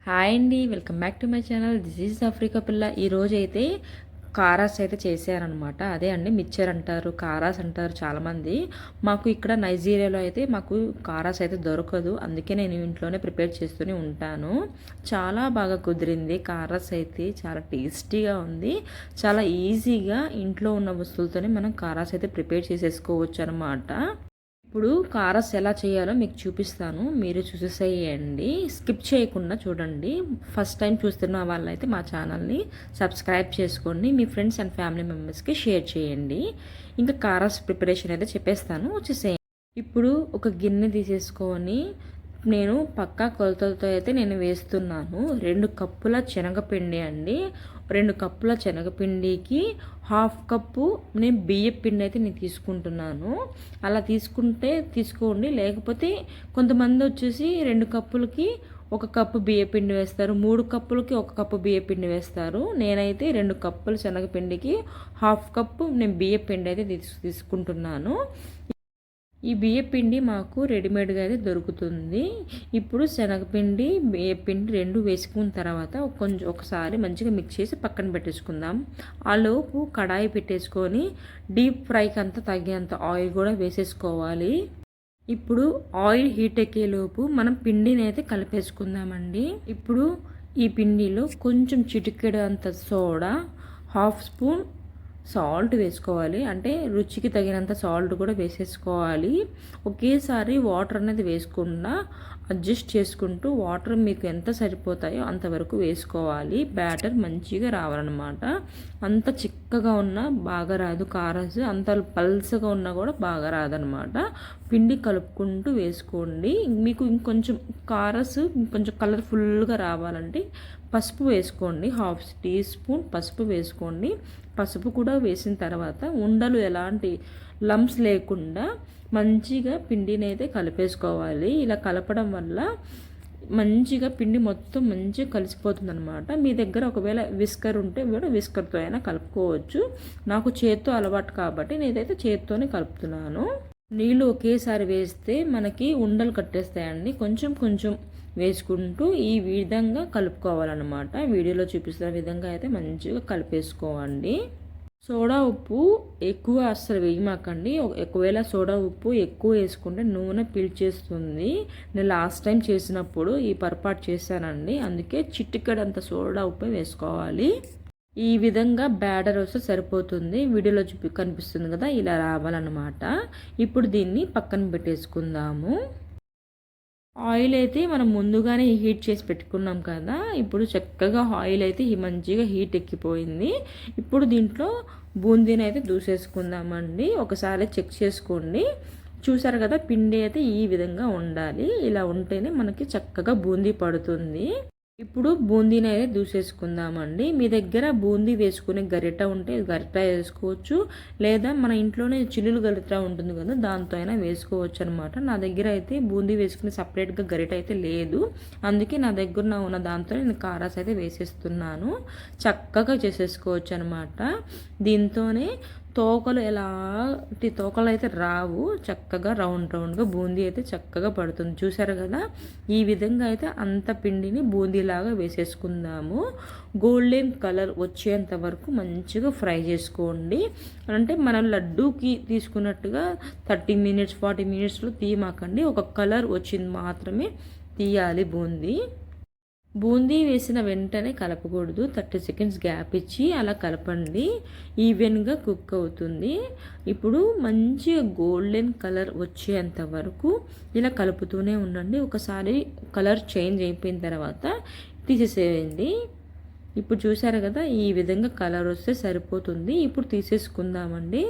Hi అండి, welcome back to my channel. This is Africa పిల్ల. ఈరోజైతే కారాస్ అయితే చేశారనమాట. అదే అండి, మిక్చర్ అంటారు, కారాస్ అంటారు చాలామంది. మాకు ఇక్కడ నైజీరియాలో అయితే మాకు కారాస్ అయితే దొరకదు, అందుకే నేను ఇంట్లోనే ప్రిపేర్ చేస్తూనే ఉంటాను. చాలా బాగా కుదిరింది. కారాస్ అయితే చాలా టేస్టీగా ఉంది. చాలా ఈజీగా ఇంట్లో ఉన్న వస్తువులతోనే మనం కారాస్ అయితే ప్రిపేర్ చేసేసుకోవచ్చు అనమాట. ఇప్పుడు కారస్ ఎలా చేయాలో మీకు చూపిస్తాను, మీరు చూసేసేయండి, స్కిప్ చేయకుండా చూడండి. ఫస్ట్ టైం చూస్తున్న వాళ్ళైతే మా ఛానల్ని సబ్స్క్రైబ్ చేసుకోండి, మీ ఫ్రెండ్స్ అండ్ ఫ్యామిలీ మెంబర్స్కి షేర్ చేయండి. ఇంకా కారస్ ప్రిపరేషన్ అయితే చెప్పేస్తాను, వచ్చేసేయండి. ఇప్పుడు ఒక గిన్నె తీసేసుకొని నేను పక్కా కొలతలతో అయితే నేను వేస్తున్నాను. 2 కప్పుల శనగపిండి అండి. 2 కప్పుల శనగపిండికి 1/2 కప్పు నేను బియ్యం పిండి అయితే నేను తీసుకుంటున్నాను. అలా తీసుకుంటే తీసుకోండి, లేకపోతే కొంతమంది వచ్చేసి 2 కప్పులకి 1 కప్పు బియ్యం పిండి వేస్తారు, 3 కప్పులకి 1 కప్పు బియ్యం పిండి వేస్తారు. నేనైతే 2 కప్పుల శనగపిండికి 1/2 కప్పు నేను బియ్యం పిండి అయితే తీసుకుంటున్నాను. ఈ బియ్యపిండి మాకు రెడీమేడ్గా అయితే దొరుకుతుంది. ఇప్పుడు శనగపిండి బియ్యపిండి 2 వేసుకున్న తర్వాత ఒకసారి మంచిగా మిక్స్ చేసి పక్కన పెట్టేసుకుందాం. ఆలోపు కడాయి పెట్టేసుకొని డీప్ ఫ్రైకి అంతా తగ్గేంత ఆయిల్ కూడా వేసేసుకోవాలి. ఇప్పుడు ఆయిల్ హీట్ ఎక్కేలోపు మనం పిండిని అయితే కలిపేసుకుందామండి. ఇప్పుడు ఈ పిండిలో కొంచెం చిటికెడు అంత సోడా, 1/2 స్పూన్ సాల్ట్ వేసుకోవాలి, అంటే రుచికి తగినంత సాల్ట్ కూడా వేసేసుకోవాలి. ఒకేసారి వాటర్ అనేది వేసుకుండా అడ్జస్ట్ చేసుకుంటూ వాటర్ మీకు ఎంత సరిపోతాయో అంతవరకు వేసుకోవాలి. బ్యాటర్ మంచిగా రావాలన్నమాట. అంత చిక్కగా ఉన్నా బాగా రాదు కారస్, అంత పల్సగా ఉన్నా కూడా బాగా రాదనమాట. పిండి కలుపుకుంటూ వేసుకోండి. మీకు ఇంకొంచెం కారస్ ఇంకొంచెం కలర్ఫుల్గా రావాలంటే పసుపు వేసుకోండి, 1/2 టీ స్పూన్ పసుపు వేసుకోండి. పసుపు కూడా వేసిన తర్వాత ఉండలు ఎలాంటి లంప్స్ లేకుండా మంచిగా పిండిని అయితే కలిపేసుకోవాలి. ఇలా కలపడం వల్ల మంచిగా పిండి మొత్తం మంచిగా కలిసిపోతుంది అనమాట. మీ దగ్గర ఒకవేళ విస్కర్ ఉంటే కూడా విస్కర్తో అయినా కలుపుకోవచ్చు. నాకు చేత్తో అలవాటు కాబట్టి నేనైతే చేత్తోనే కలుపుతున్నాను. నీళ్ళు ఒకేసారి వేస్తే మనకి ఉండలు కట్టేస్తాయండి. కొంచెం కొంచెం వేసుకుంటూ ఈ విధంగా కలుపుకోవాలన్నమాట. వీడియోలో చూపిస్తున్న విధంగా అయితే మంచిగా కలిపేసుకోండి. సోడా ఉప్పు ఎక్కువ అస్సలు వేయమాకండి. ఒకవేళ సోడా ఉప్పు ఎక్కువ వేసుకుంటే నూనె పీల్చేస్తుంది. నేను లాస్ట్ టైం చేసినప్పుడు ఈ పొరపాటు చేశానండి, అందుకే చిటికెడంత సోడా ఉప్పు వేసుకోవాలి. ఈ విధంగా బ్యాటర్ వస్తే సరిపోతుంది. వీడియోలో కనిపిస్తుంది కదా, ఇలా రావాలన్నమాట. ఇప్పుడు దీన్ని పక్కన పెట్టేసుకుందాము. ఆయిల్ అయితే మనం ముందుగానే హీట్ చేసి పెట్టుకున్నాం కదా, ఇప్పుడు చక్కగా ఆయిల్ అయితే మంచిగా హీట్ ఎక్కిపోయింది. ఇప్పుడు దీంట్లో బూందీని అయితే దూసేసుకుందామండి. ఒకసారి చెక్ చేసుకోండి. చూసారు కదా, పిండి అయితే ఈ విధంగా ఉండాలి. ఇలా ఉంటేనే మనకి చక్కగా బూందీ పడుతుంది. ఇప్పుడు బూందీని అయితే దూసేసుకుందామండి. మీ దగ్గర బూందీ వేసుకునే గరిట ఉంటే గరిట వేసుకోవచ్చు, లేదా మన ఇంట్లోనే చిల్లులు గరిట ఉంటుంది కదా, దాంతో అయినా వేసుకోవచ్చు అనమాట. నా దగ్గర అయితే బూందీ వేసుకునే సపరేట్గా గరిట అయితే లేదు, అందుకే నా దగ్గర ఉన్న దాంతో నేను కారాస్ అయితే వేసేస్తున్నాను. చక్కగా చేసేసుకోవచ్చు అనమాట. దీంతోనే తోకలు ఎలాంటి తోకలు అయితే రావు, చక్కగా రౌండ్గా బూందీ అయితే చక్కగా పడుతుంది. చూసారు కదా, ఈ విధంగా అయితే అంత పిండిని బూందీలాగా వేసేసుకుందాము. గోల్డెన్ కలర్ వచ్చేంత వరకు మంచిగా ఫ్రై చేసుకోండి. అంటే మనం లడ్డూకి తీసుకున్నట్టుగా 30 మినిట్స్ 40 మినిట్స్లో తీయమాకండి. ఒక కలర్ వచ్చింది మాత్రమే తీయాలి బూందీ. బూందీ వేసిన వెంటనే కలపకూడదు, 30 సెకండ్స్ గ్యాప్ ఇచ్చి అలా కలపండి. ఈవెన్గా కుక్ అవుతుంది. ఇప్పుడు మంచిగా గోల్డెన్ కలర్ వచ్చేంత వరకు ఇలా కలుపుతూనే ఉండండి. ఒకసారి కలర్ చేంజ్ అయిపోయిన తర్వాత తీసేసేయండి. ఇప్పుడు చూసారు కదా, ఈ విధంగా కలర్ వస్తే సరిపోతుంది. ఇప్పుడు తీసేసుకుందామండి.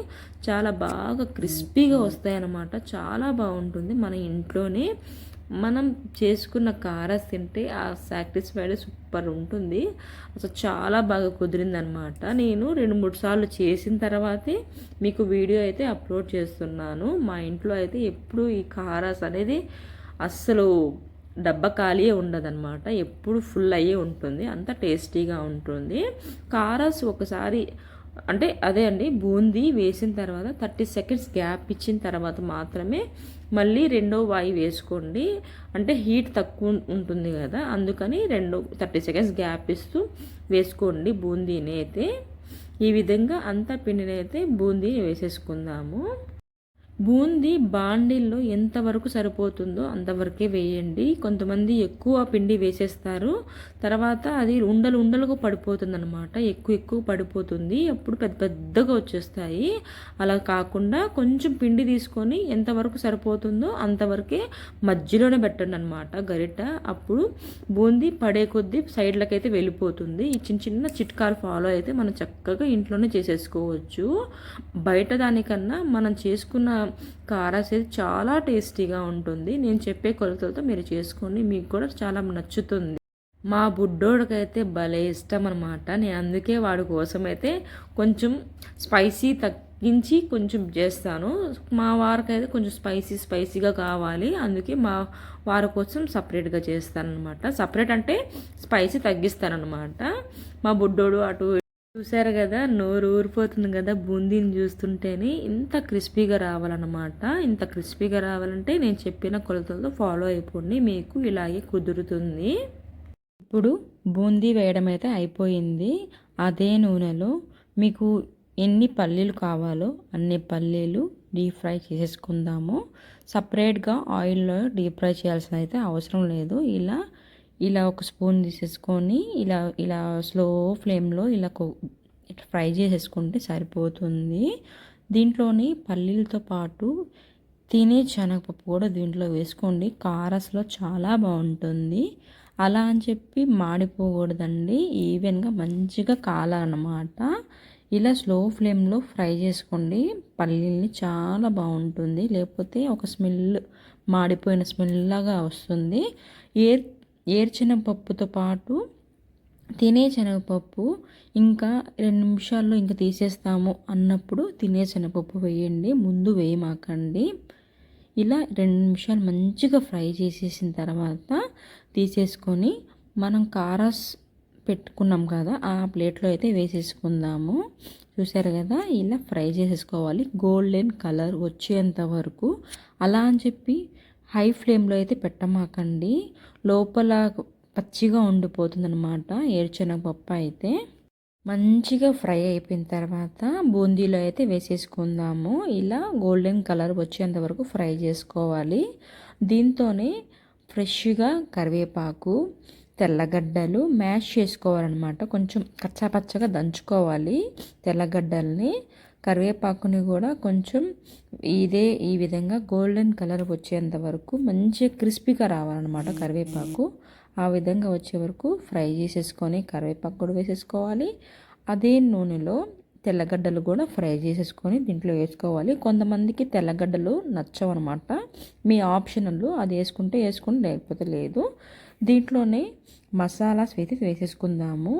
చాలా బాగా క్రిస్పీగా వస్తాయి అన్నమాట. చాలా బాగుంటుంది. మన ఇంట్లోనే మనం చేసుకున్న కారాస్ తింటే ఆ సాటిస్ఫైడ్ సూపర్ ఉంటుంది. అసలు చాలా బాగా కుదిరిందనమాట. నేను 2-3 సార్లు చేసిన తర్వాతే మీకు వీడియో అయితే అప్లోడ్ చేస్తున్నాను. మా ఇంట్లో అయితే ఎప్పుడు ఈ కారాస్ అనేది అస్సలు డబ్బా ఖాళీ ఉండదన్నమాట, ఎప్పుడు ఫుల్ అయ్యే ఉంటుంది. అంత టేస్టీగా ఉంటుంది. కారాస్ ఒకసారి అంటే అదే అండి, బూందీ వేసిన తర్వాత 30 సెకండ్స్ గ్యాప్ ఇచ్చిన తర్వాత మాత్రమే మళ్ళీ రెండో వాయి వేసుకోండి. అంటే హీట్ తక్కువ ఉంటుంది కదా, అందుకని 30 సెకండ్స్ గ్యాప్ ఇస్తూ వేసుకోండి బూందీని అయితే. ఈ విధంగా అంతా పిండిని అయితే బూందీని వేసేసుకుందాము. బూందీ బాండిల్లో ఎంతవరకు సరిపోతుందో అంతవరకే వేయండి. కొంతమంది ఎక్కువ పిండి వేసేస్తారు, తర్వాత అది ఉండలు ఉండలుగా పడిపోతుంది అనమాట. ఎక్కువ పడిపోతుంది, అప్పుడు పెద్ద పెద్దగా వచ్చేస్తాయి. అలా కాకుండా కొంచెం పిండి తీసుకొని ఎంతవరకు సరిపోతుందో అంతవరకే మధ్యలోనే పెట్టండి అనమాట గరిట. అప్పుడు బూందీ పడే కొద్దీ సైడ్లకైతే వెళ్ళిపోతుంది. ఈ చిన్న చిన్న చిట్కాలు ఫాలో అయితే మనం చక్కగా ఇంట్లోనే చేసేసుకోవచ్చు. బయట దానికన్నా మనం చేసుకున్న కారాస్ అయితే చాలా టేస్టీగా ఉంటుంది. నేను చెప్పే కొలతలతో మీరు చేసుకోండి, మీకు కూడా చాలా నచ్చుతుంది. మా బుడ్డోడికైతే భలే ఇష్టం అనమాట. నేను అందుకే వాడి కోసం అయితే కొంచెం స్పైసీ తగ్గించి కొంచెం చేస్తాను. మా వారికైతే కొంచెం స్పైసీగా కావాలి, అందుకే మా వారి కోసం సపరేట్గా చేస్తానన్నమాట. సపరేట్ అంటే స్పైసీ తగ్గిస్తానన్నమాట. మా బుడ్డోడు అటు చూసారు కదా, నోరు ఊరిపోతుంది కదా బూందీని చూస్తుంటేనే. ఇంత క్రిస్పీగా రావాలన్నమాట. ఇంత క్రిస్పీగా రావాలంటే నేను చెప్పిన కొలతలతో ఫాలో అయిపోండి, మీకు ఇలాగే కుదురుతుంది. ఇప్పుడు బూందీ వేయడం అయితే అయిపోయింది. అదే నూనెలో మీకు ఎన్ని పల్లీలు కావాలో అన్ని పల్లీలు డీప్ ఫ్రై చేసేసుకుందాము. సపరేట్గా ఆయిల్లో డీప్ ఫ్రై చేయాల్సిన అయితే అవసరం లేదు. ఇలా ఒక స్పూన్ తీసేసుకొని ఇలా స్లో ఫ్లేమ్లో ఇలా ఫ్రై చేసేసుకుంటే సరిపోతుంది. దీంట్లోని పల్లీలతో పాటు తినే శనగపప్పు కూడా దీంట్లో వేసుకోండి. కారస్లో చాలా బాగుంటుంది. అలా అని చెప్పి మాడిపోకూడదండి, ఈవెన్గా మంచిగా కాలాలన్నమాట. ఇలా స్లో ఫ్లేమ్లో ఫ్రై చేసుకోండి పల్లీల్ని, చాలా బాగుంటుంది. లేకపోతే ఒక మాడిపోయిన స్మెల్ లాగా వస్తుంది. ఏర్శనగపప్పుతో పాటు తినే శనగపప్పు ఇంకా 2 నిమిషాల్లో ఇంకా తీసేస్తాము అన్నప్పుడు తినే శనగపప్పు వేయండి, ముందు వేయమాకండి. ఇలా 2 నిమిషాలు మంచిగా ఫ్రై చేసేసిన తర్వాత తీసేసుకొని మనం కారాస్ పెట్టుకున్నాం కదా ఆ ప్లేట్లో అయితే వేసేసుకుందాము. చూసారు కదా, ఇలా ఫ్రై చేసేసుకోవాలి గోల్డెన్ కలర్ వచ్చేంత వరకు. అలా అని చెప్పి హై ఫ్లేమ్లో అయితే పెట్టమాకండి, లోపల పచ్చిగా ఉండిపోతుంది అనమాట ఏరుశనగపప్పు అయితే. మంచిగా ఫ్రై అయిపోయిన తర్వాత బూందీలో అయితే వేసేసుకుందాము. ఇలా గోల్డెన్ కలర్ వచ్చేంత వరకు ఫ్రై చేసుకోవాలి. దీంతోనే ఫ్రెష్గా కరివేపాకు, తెల్లగడ్డలు మ్యాష్ చేసుకోవాలన్నమాట. కొంచెం కచ్చాపచ్చగా దంచుకోవాలి తెల్లగడ్డల్ని. కరివేపాకుని కూడా కొంచెం ఈ విధంగా గోల్డెన్ కలర్ వచ్చేంత వరకు మంచిగా క్రిస్పీగా రావాలన్నమాట కరివేపాకు. ఆ విధంగా వచ్చే వరకు ఫ్రై చేసేసుకొని కరివేపాకు కూడా వేసేసుకోవాలి. అదే నూనెలో తెల్లగడ్డలు కూడా ఫ్రై చేసేసుకొని దీంట్లో వేసుకోవాలి. కొంతమందికి తెల్లగడ్డలు నచ్చవన్నమాట, మీ ఆప్షనల్, అది వేసుకుంటే వేసుకుని లేకపోతే లేదు. దీంట్లోనే మసాలాస్ వేసేసుకుందాము.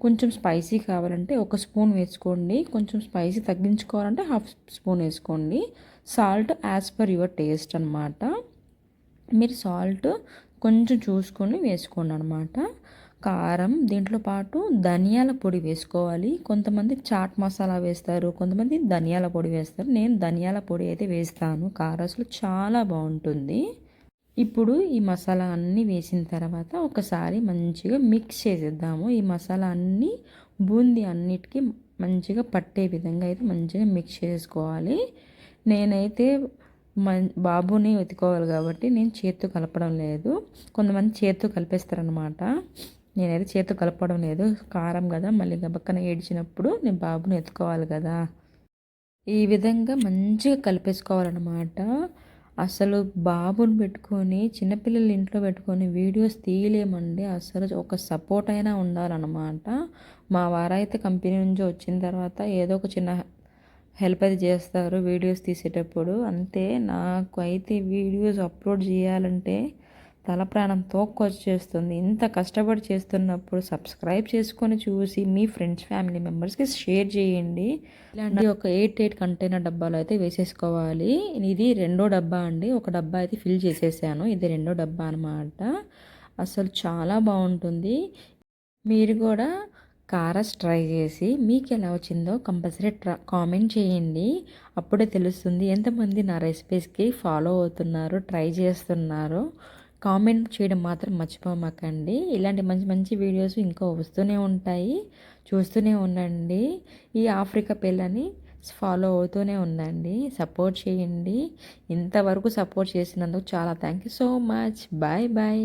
కొంచెం స్పైసీ కావాలంటే 1 స్పూన్ వేసుకోండి, కొంచెం స్పైసీ తగ్గించుకోవాలంటే 1/2 స్పూన్ వేసుకోండి. Salt as per your taste అనమాట. మీరు సాల్ట్ కొంచెం చూసుకొని వేసుకోండి అనమాట. కారం, దీంట్లో పాటు ధనియాల పొడి వేసుకోవాలి. కొంతమంది చాట్ మసాలా వేస్తారు, కొంతమంది ధనియాల పొడి వేస్తారు. నేను ధనియాల పొడి అయితే వేస్తాను, కారాస్లో చాలా బాగుంటుంది. ఇప్పుడు ఈ మసాలా అన్నీ వేసిన తర్వాత ఒకసారి మంచిగా మిక్స్ చేసేద్దాము. ఈ మసాలా అన్నీ బూందీ అన్నిటికీ మంచిగా పట్టే విధంగా అయితే మంచిగా మిక్స్ చేసుకోవాలి. నేనైతే బాబుని వెతుకోవాలి కాబట్టి నేను చేత్తో కలపడం లేదు. కొంతమంది చేత్తో కలిపేస్తారనమాట, నేనైతే చేత్తో కలపడం లేదు. కారం కదా, మళ్ళీ గబక్కన ఏడ్చినప్పుడు నేను బాబుని ఎత్తుకోవాలి కదా. ఈ విధంగా మంచిగా కలిపేసుకోవాలన్నమాట. అసలు బాబుని పెట్టుకొని చిన్నపిల్లలు ఇంట్లో పెట్టుకొని వీడియోస్ తీయలేమండి. అసలు ఒక సపోర్ట్ అయినా ఉండాలన్నమాట. మా వారైతే కంపెనీ నుంచి వచ్చిన తర్వాత ఏదో ఒక చిన్న హెల్ప్ అయితే చేస్తారు వీడియోస్ తీసేటప్పుడు. అంతే, నాకు అయితే వీడియోస్ అప్లోడ్ చేయాలంటే తల ప్రాణం తోక్కొచ్చేస్తుంది. ఇంత కష్టపడి చేస్తున్నప్పుడు సబ్స్క్రైబ్ చేసుకొని చూసి మీ ఫ్రెండ్స్ ఫ్యామిలీ మెంబర్స్కి షేర్ చేయండి. ఇలాంటి ఒక 8 కంటైనర్ డబ్బాలు అయితే వేసేసుకోవాలి. ఇది 2వ డబ్బా అండి, ఒక డబ్బా అయితే ఫిల్ చేసేసాను, ఇది 2వ డబ్బా అనమాట. అసలు చాలా బాగుంటుంది. మీరు కూడా కారాస్ ట్రై చేసి మీకు ఎలా వచ్చిందో కంపల్సరీ కామెంట్ చేయండి. అప్పుడే తెలుస్తుంది ఎంతమంది నా రెసిపీస్కి ఫాలో అవుతున్నారు, ట్రై చేస్తున్నారు. కామెంట్ చేయడం మాత్రం మర్చిపోమాకండి. ఇలాంటి మంచి మంచి వీడియోస్ ఇంకా వస్తూనే ఉంటాయి, చూస్తూనే ఉండండి. ఈ ఆఫ్రికా పిల్లని ఫాలో అవుతూనే ఉండండి, సపోర్ట్ చేయండి. ఇంతవరకు సపోర్ట్ చేసినందుకు చాలా thank you so much. Bye bye.